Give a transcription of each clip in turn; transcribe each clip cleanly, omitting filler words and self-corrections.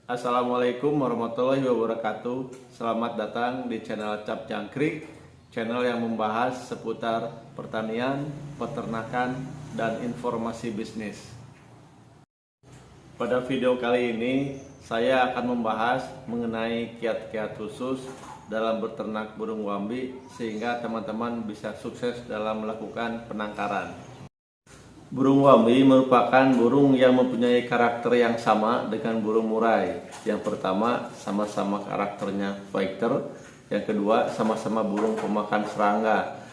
Assalamualaikum warahmatullahi wabarakatuh. Selamat datang di channel Cap Jangkrik, channel yang membahas seputar pertanian, peternakan, dan informasi bisnis. Pada video kali ini, saya akan membahas mengenai kiat-kiat khusus dalam berternak burung wambi sehingga teman-teman bisa sukses dalam melakukan penangkaran. Burung wambi merupakan burung yang mempunyai karakter yang sama dengan burung murai. Yang pertama, sama-sama karakternya fighter. Yang kedua, sama-sama burung pemakan serangga.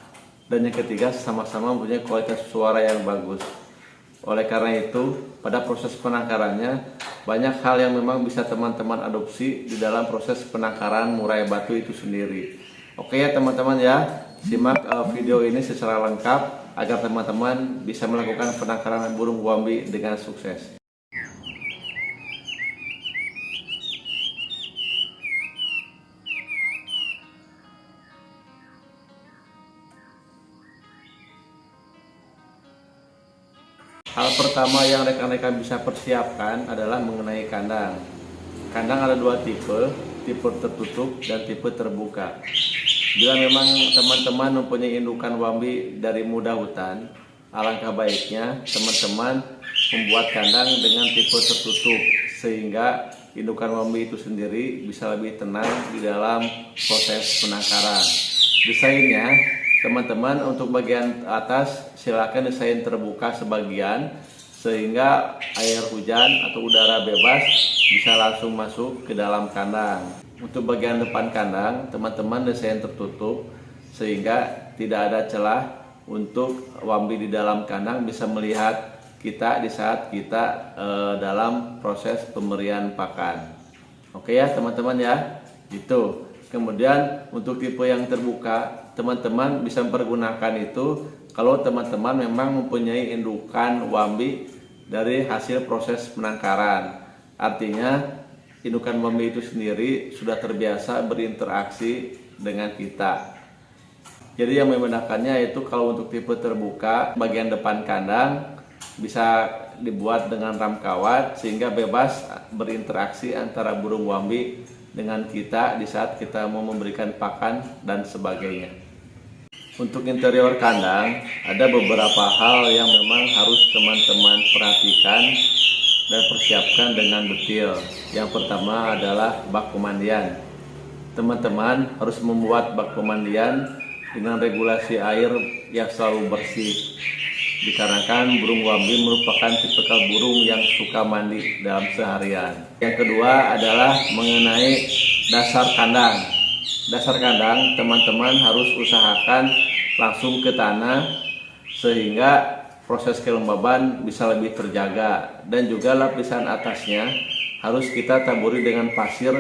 Dan yang ketiga, sama-sama mempunyai kualitas suara yang bagus. Oleh karena itu, pada proses penangkarannya, banyak hal yang memang bisa teman-teman adopsi di dalam proses penangkaran murai batu itu sendiri. Oke ya teman-teman ya, simak video ini secara lengkap agar teman-teman bisa melakukan penangkaran burung wambi dengan sukses. Hal pertama yang rekan-rekan bisa persiapkan adalah mengenai kandang. Kandang ada dua tipe tertutup dan tipe terbuka. Bila memang teman-teman mempunyai indukan wambi dari muda hutan, alangkah baiknya teman-teman membuat kandang dengan tipe tertutup sehingga indukan wambi itu sendiri bisa lebih tenang di dalam proses penangkaran. Desainnya, teman-teman untuk bagian atas silakan desain terbuka sebagian sehingga air hujan atau udara bebas bisa langsung masuk ke dalam kandang. Untuk bagian depan kandang, teman-teman desain tertutup sehingga tidak ada celah untuk wambi di dalam kandang bisa melihat kita di saat kita dalam proses pemberian pakan. Oke ya teman-teman ya, itu. Kemudian untuk tipe yang terbuka, teman-teman bisa mempergunakan itu kalau teman-teman memang mempunyai indukan wambi dari hasil proses penangkaran. Artinya indukan wambi itu sendiri sudah terbiasa berinteraksi dengan kita. Jadi yang membedakannya itu kalau untuk tipe terbuka, bagian depan kandang bisa dibuat dengan ram kawat sehingga bebas berinteraksi antara burung wambi dengan kita di saat kita mau memberikan pakan dan sebagainya. Untuk interior kandang, ada beberapa hal yang memang harus teman-teman perhatikan dan persiapkan dengan detail. Yang pertama adalah bak pemandian. Teman-teman harus membuat bak pemandian dengan regulasi air yang selalu bersih. Dikarenakan burung wambi merupakan tipikal burung yang suka mandi dalam seharian. Yang kedua adalah mengenai dasar kandang. Dasar kandang teman-teman harus usahakan langsung ke tanah sehingga proses kelembaban bisa lebih terjaga, dan juga lapisan atasnya harus kita taburi dengan pasir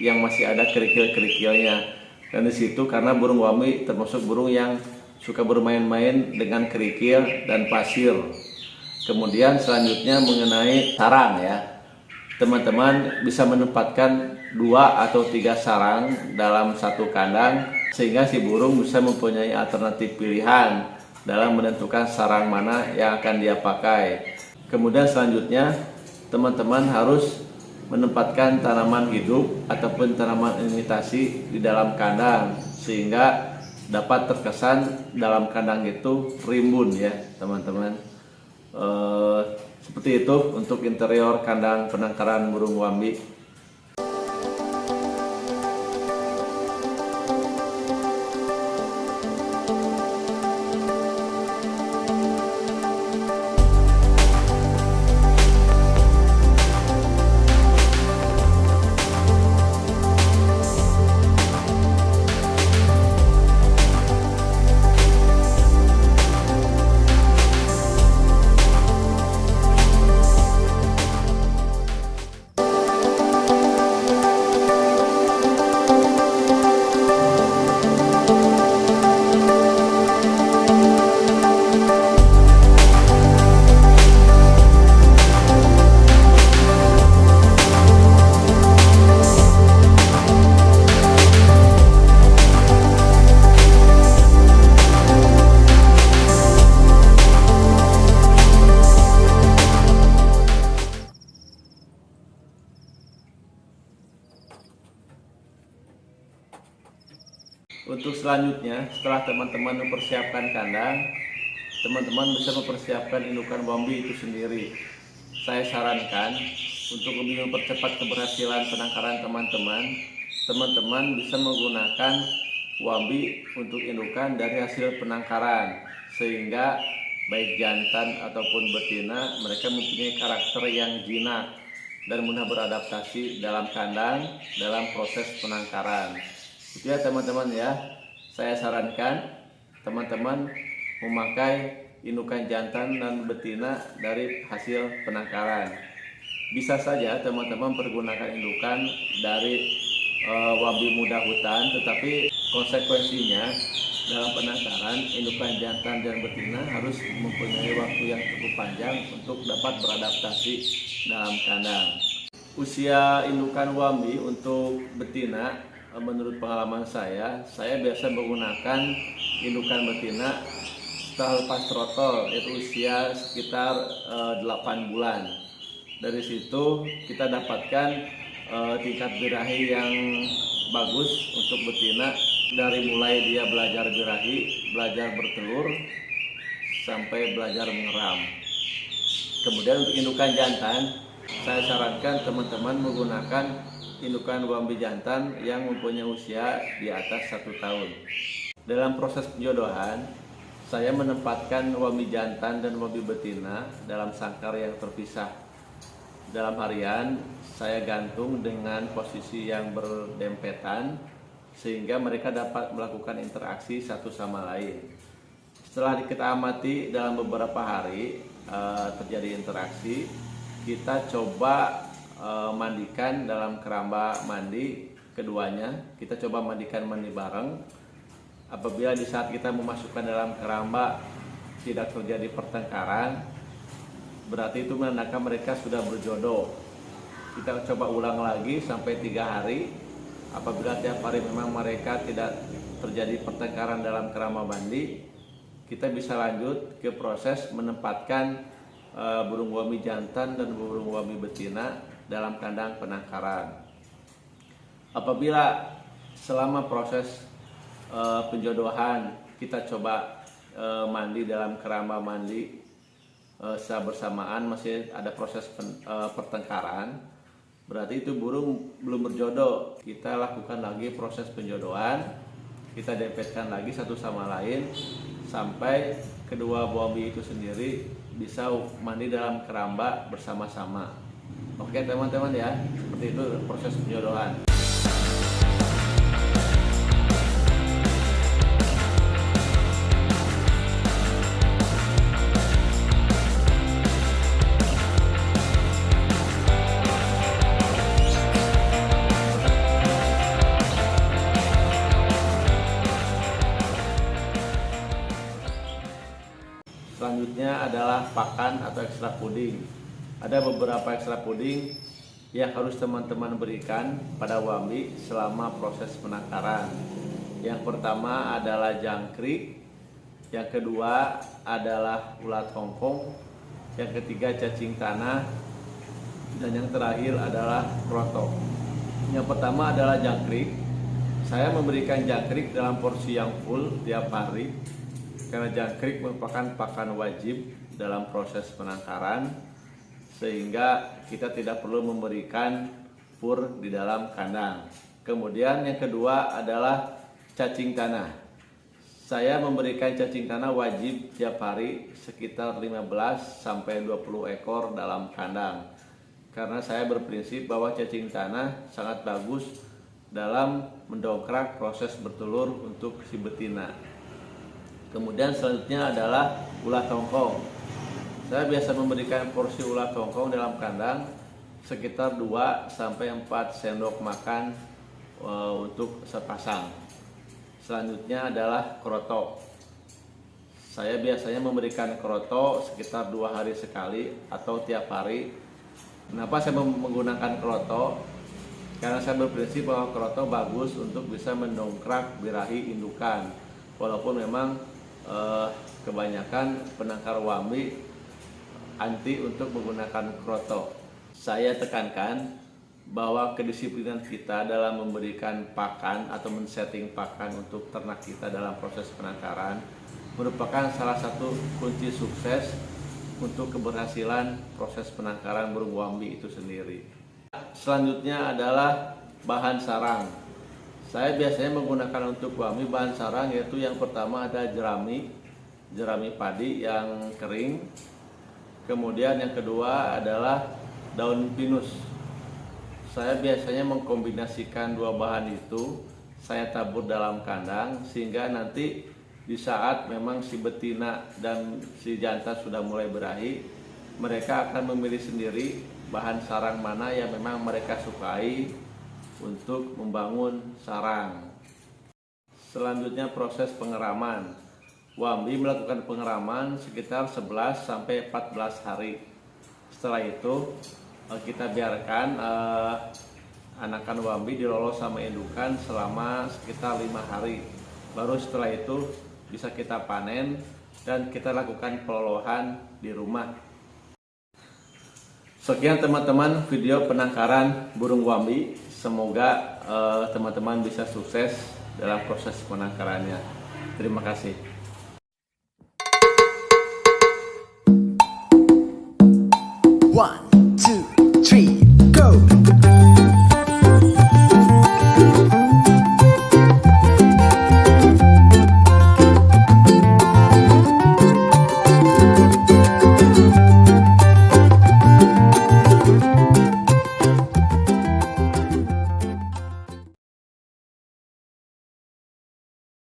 yang masih ada kerikil-kerikilnya. Dan di situ karena burung wambi termasuk burung yang suka bermain-main dengan kerikil dan pasir. Kemudian selanjutnya mengenai sarang ya. Teman-teman bisa menempatkan 2 atau 3 sarang dalam satu kandang sehingga si burung bisa mempunyai alternatif pilihan dalam menentukan sarang mana yang akan dia pakai. Kemudian selanjutnya teman-teman harus menempatkan tanaman hidup ataupun tanaman imitasi di dalam kandang sehingga dapat terkesan dalam kandang itu rimbun ya teman-teman. Seperti itu untuk interior kandang penangkaran burung wambi. Untuk selanjutnya, setelah teman-teman mempersiapkan kandang, teman-teman bisa mempersiapkan indukan wambi itu sendiri. Saya sarankan untuk lebih mempercepat keberhasilan penangkaran teman-teman bisa menggunakan wambi untuk indukan dari hasil penangkaran, sehingga baik jantan ataupun betina mereka mempunyai karakter yang jinak dan mudah beradaptasi dalam kandang dalam proses penangkaran. Itu ya teman-teman ya. Saya sarankan teman-teman memakai indukan jantan dan betina dari hasil penangkaran. Bisa saja teman-teman pergunakan indukan dari wambi muda hutan, tetapi konsekuensinya dalam penangkaran indukan jantan dan betina harus mempunyai waktu yang cukup panjang untuk dapat beradaptasi dalam kandang. Usia indukan wambi untuk betina, menurut pengalaman saya biasa menggunakan indukan betina setelah lepas trotol, yaitu usia sekitar 8 bulan. Dari situ kita dapatkan tingkat birahi yang bagus untuk betina, dari mulai dia belajar birahi, belajar bertelur, sampai belajar mengeram. Kemudian untuk indukan jantan, saya sarankan teman-teman menggunakan indukan wambi jantan yang mempunyai usia di atas 1 tahun. Dalam proses penjodohan, saya menempatkan wambi jantan dan wambi betina dalam sangkar yang terpisah. Dalam harian, saya gantung dengan posisi yang berdempetan sehingga mereka dapat melakukan interaksi satu sama lain. Setelah kita amati dalam beberapa hari terjadi interaksi, kita coba mandikan dalam keramba mandi keduanya. Kita coba mandikan mandi bareng. Apabila di saat kita memasukkan dalam keramba tidak terjadi pertengkaran, berarti itu menandakan mereka sudah berjodoh. Kita coba ulang lagi sampai 3 hari. Apabila tiap hari memang mereka tidak terjadi pertengkaran dalam keramba mandi, kita bisa lanjut ke proses menempatkan burung wambi jantan dan burung wambi betina dalam kandang penangkaran. Apabila selama proses penjodohan kita coba mandi dalam keramba mandi secara bersamaan masih ada proses pertengkaran, berarti itu burung belum berjodoh. Kita lakukan lagi proses penjodohan, kita dempetkan lagi satu sama lain sampai kedua wambi itu sendiri bisa mandi dalam keramba bersama-sama. Oke teman-teman ya, seperti itu proses penjodohan. Selanjutnya adalah pakan atau ekstra puding. Ada beberapa ekstra puding yang harus teman-teman berikan pada wambi selama proses penangkaran. Yang pertama adalah jangkrik, yang kedua adalah ulat hongkong, yang ketiga cacing tanah, dan yang terakhir adalah kroto. Yang pertama adalah jangkrik. Saya memberikan jangkrik dalam porsi yang full tiap hari, karena jangkrik merupakan pakan wajib dalam proses penangkaran, sehingga kita tidak perlu memberikan pur di dalam kandang. Kemudian yang kedua adalah cacing tanah. Saya memberikan cacing tanah wajib tiap hari sekitar 15 sampai 20 ekor dalam kandang, karena saya berprinsip bahwa cacing tanah sangat bagus dalam mendongkrak proses bertelur untuk si betina. Kemudian selanjutnya adalah ulat hongkong. Saya biasa memberikan porsi ulat hongkong dalam kandang sekitar 2 sampai 4 sendok makan untuk sepasang. Selanjutnya adalah kroto. Saya biasanya memberikan kroto sekitar 2 hari sekali atau tiap hari. Kenapa saya menggunakan kroto? Karena saya berprinsip bahwa kroto bagus untuk bisa mendongkrak birahi indukan. Walaupun memang kebanyakan penangkar wambi anti untuk menggunakan kroto. Saya tekankan bahwa kedisiplinan kita dalam memberikan pakan atau men-setting pakan untuk ternak kita dalam proses penangkaran merupakan salah satu kunci sukses untuk keberhasilan proses penangkaran burung wambi itu sendiri. Selanjutnya adalah bahan sarang. Saya biasanya menggunakan untuk wambi bahan sarang yaitu yang pertama ada jerami padi yang kering. Kemudian yang kedua adalah daun pinus. Saya biasanya mengkombinasikan dua bahan itu, saya tabur dalam kandang sehingga nanti di saat memang si betina dan si jantan sudah mulai berahi, mereka akan memilih sendiri bahan sarang mana yang memang mereka sukai untuk membangun sarang. Selanjutnya proses pengeraman. Wambi melakukan pengeraman sekitar 11 sampai 14 hari. Setelah itu kita biarkan anakan wambi dilolos sama indukan selama sekitar 5 hari. Baru setelah itu bisa kita panen dan kita lakukan pelolohan di rumah. Sekian teman-teman video penangkaran burung wambi. Semoga teman-teman bisa sukses dalam proses penangkarannya. Terima kasih.